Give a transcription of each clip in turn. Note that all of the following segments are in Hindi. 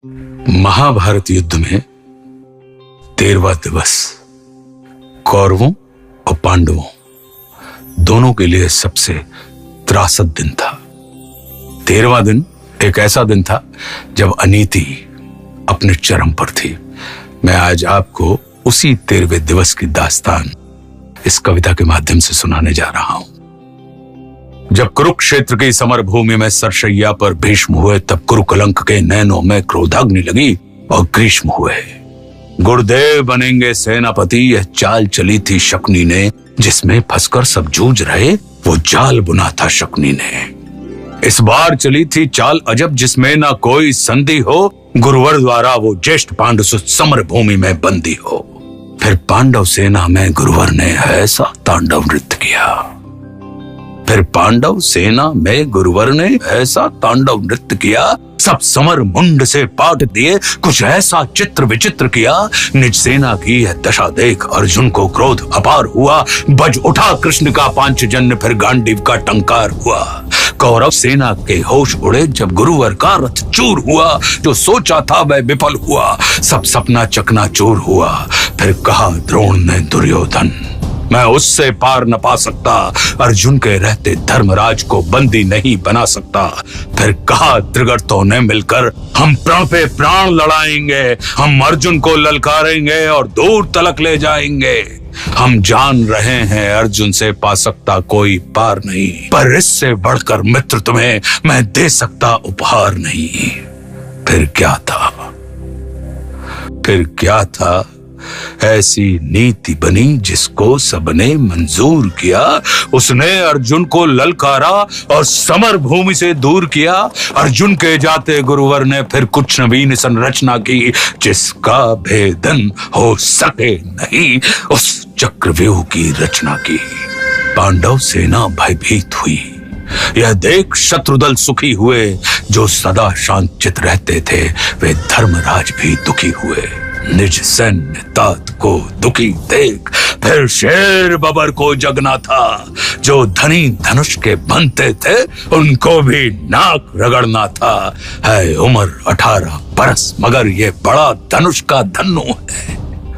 महाभारत युद्ध में 13वां दिवस कौरवों और पांडवों दोनों के लिए सबसे त्रासद दिन था। 13वां दिन एक ऐसा दिन था जब अनीति अपने चरम पर थी। मैं आज आपको उसी 13वें दिवस की दास्तान इस कविता के माध्यम से सुनाने जा रहा हूं। जब कुरुक्षेत्र की समर भूमि में सरशैया पर भीष्म हुए, तब कुरुकलंक के नैनों में क्रोधाग्नि लगी और ग्रीष्म हुए। गुरुदेव बनेंगे सेनापति, यह चाल चली थी शकुनी ने, जिसमें फंसकर सब जूझ रहे वो जाल बुना था शकुनी ने। इस बार चली थी चाल अजब, जिसमें ना कोई संधि हो, गुरुवर द्वारा वो ज्येष्ठ पांडु समर भूमि में बंदी हो। फिर पांडव सेना में गुरुवर ने ऐसा तांडव नृत्य किया। फिर पांडव सेना में गुरुवर ने ऐसा तांडव नृत्य किया, सब समर मुंड से पाट दिए, कुछ ऐसा चित्र विचित्र किया। निज सेना की यह दशा देख अर्जुन को क्रोध अपार हुआ, बज उठा कृष्ण का पांचजन्य, फिर गांडीव का टंकार हुआ। कौरव सेना के होश उड़े जब गुरुवर का रथ चूर हुआ, जो सोचा था वह विफल हुआ, सब सपना चकनाचूर हुआ। फिर कहा द्रोण ने दुर्योधन, मैं उससे पार न पा सकता, अर्जुन के रहते धर्मराज को बंदी नहीं बना सकता। फिर कहा त्रिगर्तों ने मिलकर, हम प्राण पे प्राण लड़ाएंगे, हम अर्जुन को ललकारेंगे और दूर तलक ले जाएंगे। हम जान रहे हैं अर्जुन से पा सकता कोई पार नहीं, पर इससे बढ़कर मित्र तुम्हें मैं दे सकता उपहार नहीं। फिर क्या था, फिर क्या था, ऐसी नीति बनी जिसको सबने मंजूर किया। उसने अर्जुन को ललकारा और समर भूमि से दूर किया। अर्जुन के जाते गुरुवर ने फिर कुछ नवीन संरचना की, जिसका भेदन हो सके नहीं, उस चक्रव्यूह की रचना की। पांडव सेना भयभीत हुई, यह देख शत्रुदल सुखी हुए। जो सदा शांतचित रहते थे वे धर्मराज भी दुखी हुए। निज सैन्य तात को दुखी देख फिर शेर बबर को जगना था। जो धनी धनुष के बनते थे उनको भी नाक रगड़ना था। है उम्र 18 बरस मगर ये बड़ा धनुष का धन्नु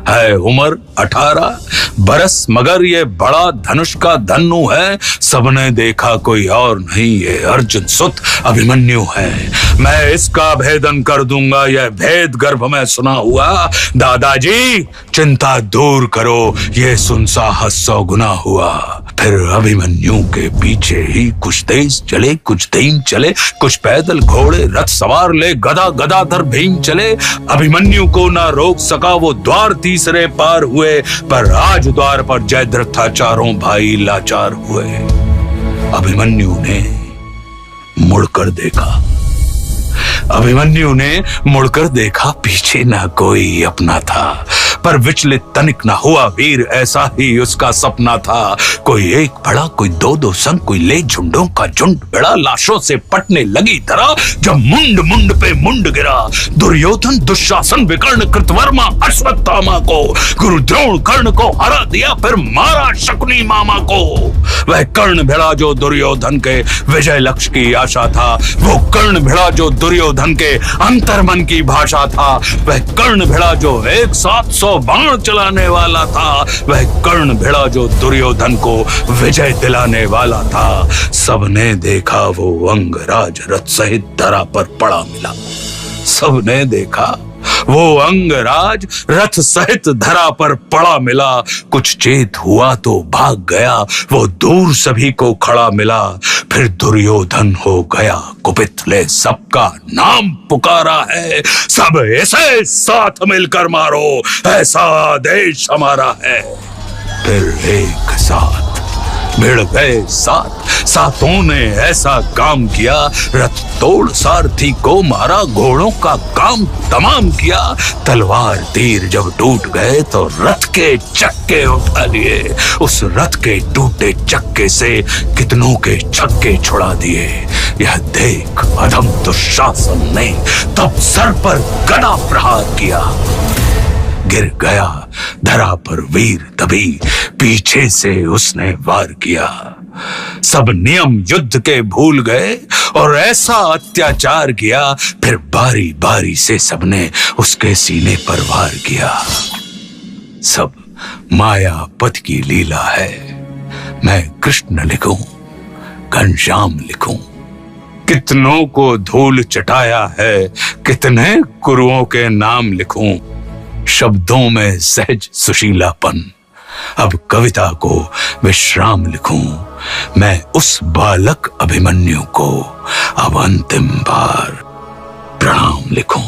है उम्र 18 बरस मगर ये बड़ा धनुष का धन्नु है। सबने देखा कोई और नहीं, ये अर्जुन सुत अभिमन्यु है। मैं इसका भेदन कर दूंगा, यह भेद गर्भ में सुना हुआ। दादाजी चिंता दूर करो, ये सुन साहस 100 गुना हुआ। फिर अभिमन्यु के पीछे ही कुछ तेज चले, कुछ धीम चले, कुछ पैदल घोड़े रथ सवार ले, गदा गदाधर भीम चले। अभिमन्यु को ना रोक सका वो द्वार तीसरे पार हुए, पर राज द्वार पर जयद्रथ था, चारों भाई लाचार हुए। अभिमन्यु ने मुड़कर देखा, अभिमन्यु ने मुड़कर देखा, पीछे ना कोई अपना था, पर विचलित तनिक न हुआ वीर, ऐसा ही उसका सपना था। कोई एक बड़ा, कोई दो संग, कोई ले झुंडों का झुंड बड़ा, लाशों से पटने लगी तरह। जब मुंड मुंड पे मुंड गिरा, दुर्योधन दुशासन विकर्ण कृतवर्मा अश्वत्थामा को, गुरु द्रोण कर्ण को हरा दिया, फिर मारा शकुनी मामा को। वह कर्ण भिड़ा जो दुर्योधन के विजय लक्ष्य की आशा था, वो कर्ण भिड़ा जो दुर्योधन के अंतर्मन की भाषा था। वह कर्ण भिड़ा जो एक साथ 100 बाण चलाने वाला था, वह कर्ण भिड़ा जो दुर्योधन को विजय दिलाने वाला था। सबने देखा वो अंगराज रथ सहित धरा पर पड़ा मिला। सबने देखा वो अंगराज रथ सहित धरा पर पड़ा मिला। कुछ चेत हुआ तो भाग गया, वो दूर सभी को खड़ा मिला। फिर दुर्योधन हो गया कुपित, ले सबका नाम पुकारा है, सब ऐसे साथ मिलकर मारो, ऐसा आदेश हमारा है। फिर एक साथ भिड़ गए सातों ने ऐसा काम किया, रथ तोड़ सारथी को मारा, घोड़ों का काम तमाम किया। तलवार तीर जब टूट गए तो रथ के चक्के उठा लिए, उस रथ के टूटे चक्के से कितनों के छक्के छुड़ा दिए। यह देख अधम दुशासन ने तब सर पर गदा प्रहार किया। गिर गया धरा पर वीर, तभी पीछे से उसने वार किया। सब नियम युद्ध के भूल गए और ऐसा अत्याचार किया, फिर बारी बारी से सबने उसके सीने पर वार किया। सब माया पथ की लीला है, मैं कृष्ण लिखूं, घनश्याम लिखूं। कितनों को धूल चटाया है, कितने गुरुओं के नाम लिखूं। शब्दों में सहज सुशीलापन, अब कविता को विश्राम लिखूं। मैं उस बालक अभिमन्यु को अब अंतिम बार प्रणाम लिखूं।